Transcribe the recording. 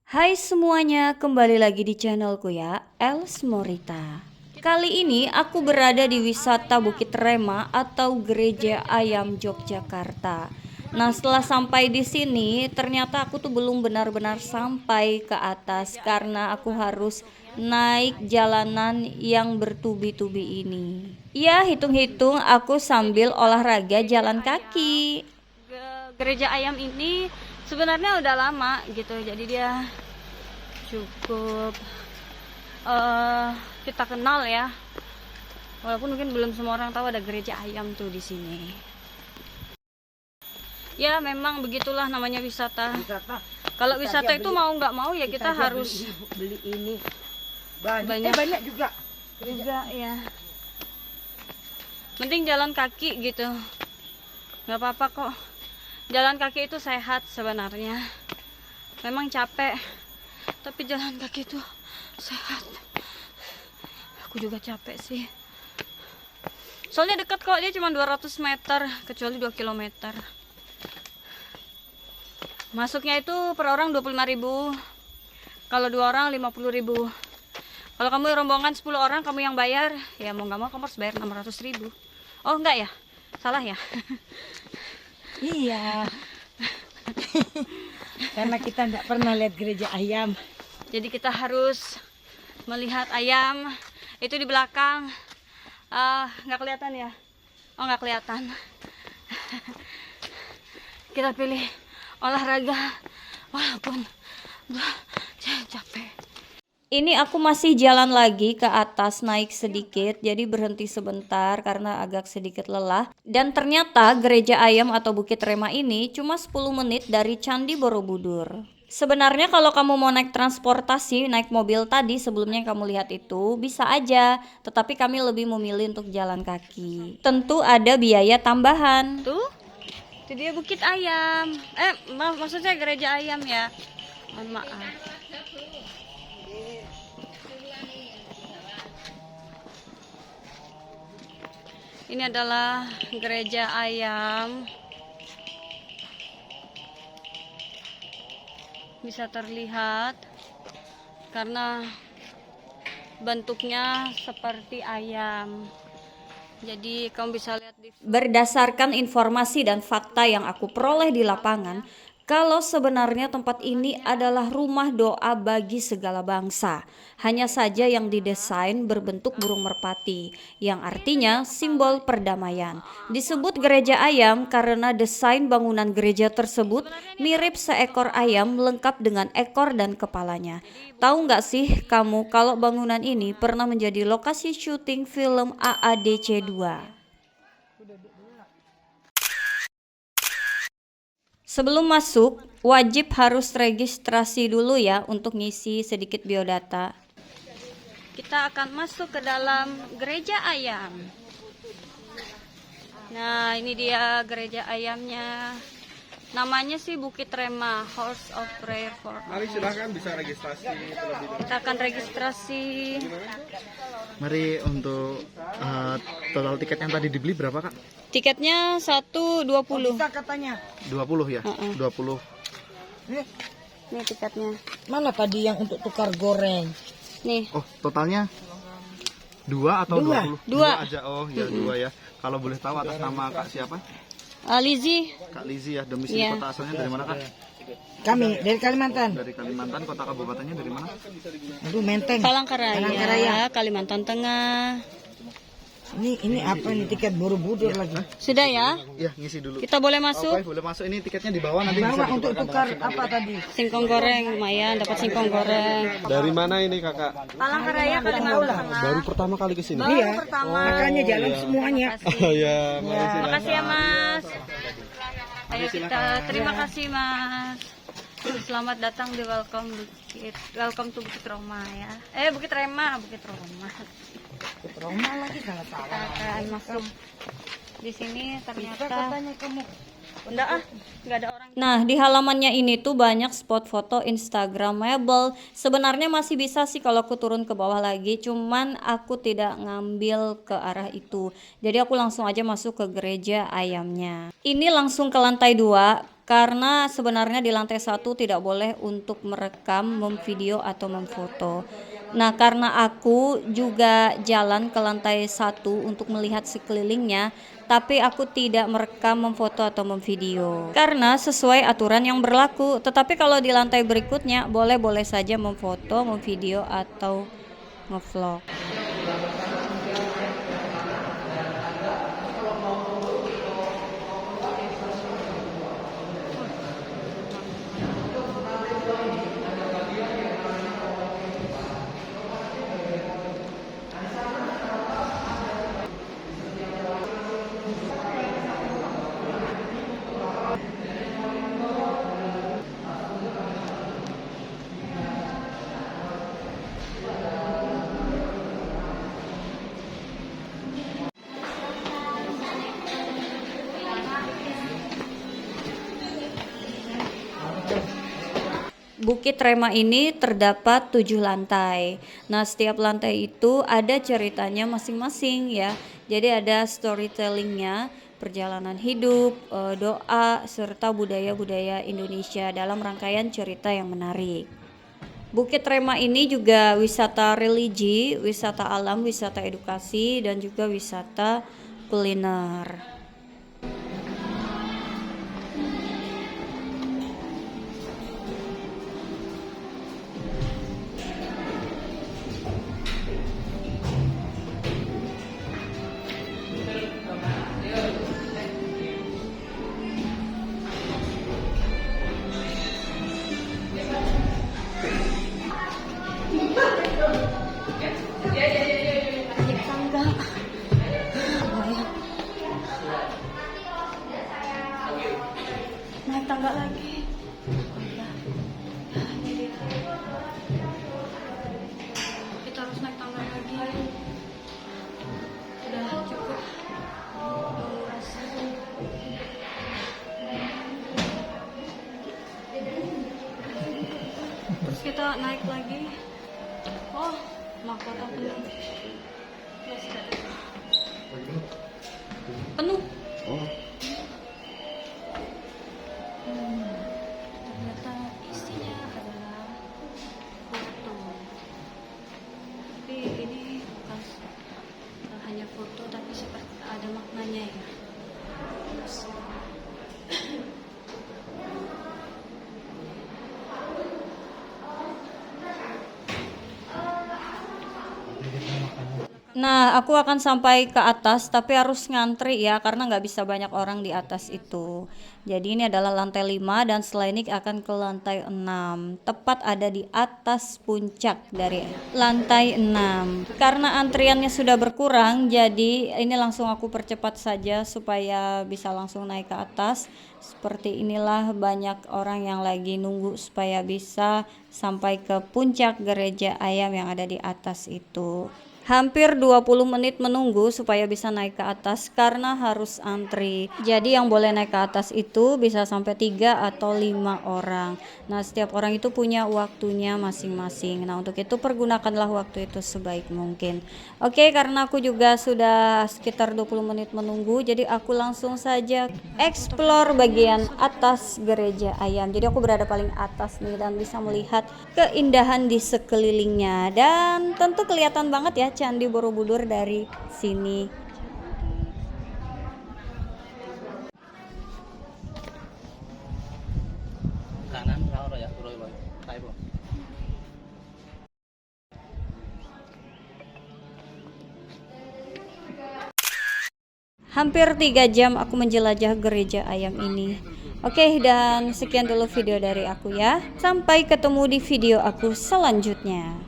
Hai semuanya, kembali lagi di channelku ya, Els Morita. Kali ini aku berada di wisata Bukit Rema atau Gereja Ayam Yogyakarta. Nah, setelah sampai di sini, ternyata aku tuh belum benar-benar sampai ke atas karena aku harus naik jalanan yang bertubi-tubi ini. Ya, hitung-hitung aku sambil olahraga jalan kaki. Gereja Ayam ini sebenarnya udah lama gitu, jadi dia cukup kita kenal ya, walaupun mungkin belum semua orang tahu ada gereja ayam tuh di sini. Ya memang begitulah namanya wisata. Kalau wisata itu mau nggak mau ya kita harus beli ini banyak juga ya. Penting jalan kaki gitu, nggak apa-apa kok. Jalan kaki itu sehat sebenarnya. Memang capek, tapi jalan kaki itu sehat. Aku juga capek sih. Soalnya dekat kok, dia cuma 200 meter, kecuali 2 km. Masuknya itu per orang 25.000. Kalau 2 orang 50.000. Kalau kamu rombongan 10 orang, kamu yang bayar, ya mau nggak mau kamu harus bayar 600.000. Oh enggak ya? Salah ya? iya. Karena kita nggak pernah lihat gereja ayam. Jadi kita harus melihat ayam. Itu di belakang. Nggak kelihatan ya? Oh nggak kelihatan. Kita pilih olahraga walaupun capek. Ini aku masih jalan lagi ke atas, naik sedikit, jadi berhenti sebentar karena agak sedikit lelah. Dan ternyata gereja ayam atau Bukit Rema ini cuma 10 menit dari Candi Borobudur. Sebenarnya kalau kamu mau naik transportasi, naik mobil tadi sebelumnya yang kamu lihat itu bisa aja, tetapi kami lebih memilih untuk jalan kaki. Tentu ada biaya tambahan. Tuh, itu dia Bukit Ayam. Maksudnya gereja ayam ya. Mohon maaf. Ini adalah gereja ayam. Bisa terlihat karena bentuknya seperti ayam. Jadi kamu bisa lihat berdasarkan informasi dan fakta yang aku peroleh di lapangan, kalau sebenarnya tempat ini adalah rumah doa bagi segala bangsa. Hanya saja yang didesain berbentuk burung merpati, yang artinya simbol perdamaian. Disebut gereja ayam karena desain bangunan gereja tersebut mirip seekor ayam lengkap dengan ekor dan kepalanya. Tahu nggak sih kamu kalau bangunan ini pernah menjadi lokasi syuting film AADC 2? Sebelum masuk, wajib harus registrasi dulu ya untuk ngisi sedikit biodata. Kita akan masuk ke dalam gereja ayam. Nah, ini dia gereja ayamnya. Namanya sih Bukit Rema, House of Prayer for All. Mari silahkan bisa registrasi terlebih dahulu. Kita akan registrasi. Mari untuk total tiket yang tadi dibeli berapa kak? Tiketnya 120. Bisa katanya. 20 ya? 20. Nih tiketnya. Mana tadi yang untuk tukar goreng? Nih. Oh totalnya 2 atau 20? Dua. Aja, oh ya 2 ya. Kalau boleh tahu atas nama kak siapa? Lizzie. Kak Lizzie ya, domisili Iya. kota asalnya dari mana kak? Kami dari Kalimantan. Dari Kalimantan, kota kabupatennya dari mana? Aduh, Menteng. Palangkaraya, Kalimantan Tengah. Ini apa ini tiket Borobudur lagi? Sudah ya? Iya, ngisi dulu. Kita boleh masuk? Oke, boleh masuk. Ini tiketnya di bawah nanti bisa Bawa untuk ditukarkan. tukar apa tadi? Singkong goreng lumayan, dapat singkong goreng. Dari mana ini kakak? Palangkaraya, Kalimantan Tengah. Baru pertama kali kesini? Iya. Pertama. Makanya jalan semuanya. Oh ya, mari silakan. Makasih ya Mas. Ayo kita terima kasih Mas. Selamat datang di Welcome to Bukit Roma ya. Bukit Rema, Bukit Roma. Roma lagi salah Kita salah. akan masuk di sini ternyata Katanya kamu. nggak ada orang. Nah, di halamannya ini tuh banyak spot foto Instagramable. Sebenarnya masih bisa sih kalau aku turun ke bawah lagi, cuman aku tidak ngambil ke arah itu. Jadi aku langsung aja masuk ke gereja ayamnya. Ini langsung ke lantai 2. Karena sebenarnya di lantai 1 tidak boleh untuk merekam, memvideo atau memfoto. Nah, karena aku juga jalan ke lantai 1 untuk melihat sekelilingnya, tapi aku tidak merekam, memfoto atau memvideo. Karena sesuai aturan yang berlaku. Tetapi kalau di lantai berikutnya boleh-boleh saja memfoto, memvideo atau ngevlog. Bukit Rema ini terdapat 7 lantai. Nah, setiap lantai itu ada ceritanya masing-masing ya. Jadi ada storytellingnya, perjalanan hidup, doa, serta budaya-budaya Indonesia dalam rangkaian cerita yang menarik. Bukit Rema ini juga wisata religi, wisata alam, wisata edukasi, dan juga wisata kuliner. Naik tangga lagi. Kita harus naik tangga lagi. Udah cukup. Terus kita naik lagi. Oh, mahkota penuh. Penuh. Oh. Ternyata isinya adalah foto. Tapi ini bukan hanya foto, tapi seperti ada maknanya ya. Nah, aku akan sampai ke atas, tapi harus ngantri ya, karena nggak bisa banyak orang di atas itu. Jadi ini adalah lantai 5 dan setelah ini akan ke lantai 6. Tepat ada di atas puncak dari lantai 6. Karena antriannya sudah berkurang, jadi ini langsung aku percepat saja supaya bisa langsung naik ke atas. Seperti inilah banyak orang yang lagi nunggu supaya bisa sampai ke puncak gereja ayam yang ada di atas itu. Hampir 20 menit menunggu supaya bisa naik ke atas karena harus antri. Jadi yang boleh naik ke atas itu bisa sampai 3 atau 5 orang. Nah, setiap orang itu punya waktunya masing-masing. Nah, untuk itu pergunakanlah waktu itu sebaik mungkin. Oke, karena aku juga sudah sekitar 20 menit menunggu, jadi aku langsung saja explore bagian atas gereja ayam. Jadi aku berada paling atas nih dan bisa melihat keindahan di sekelilingnya. Dan tentu kelihatan banget ya Candi Borobudur dari sini. Kanan rawa ya, turun bang. Tayo po. Hampir 3 jam aku menjelajah gereja ayam ini. Oke, dan sekian dulu video dari aku ya. Sampai ketemu di video aku selanjutnya.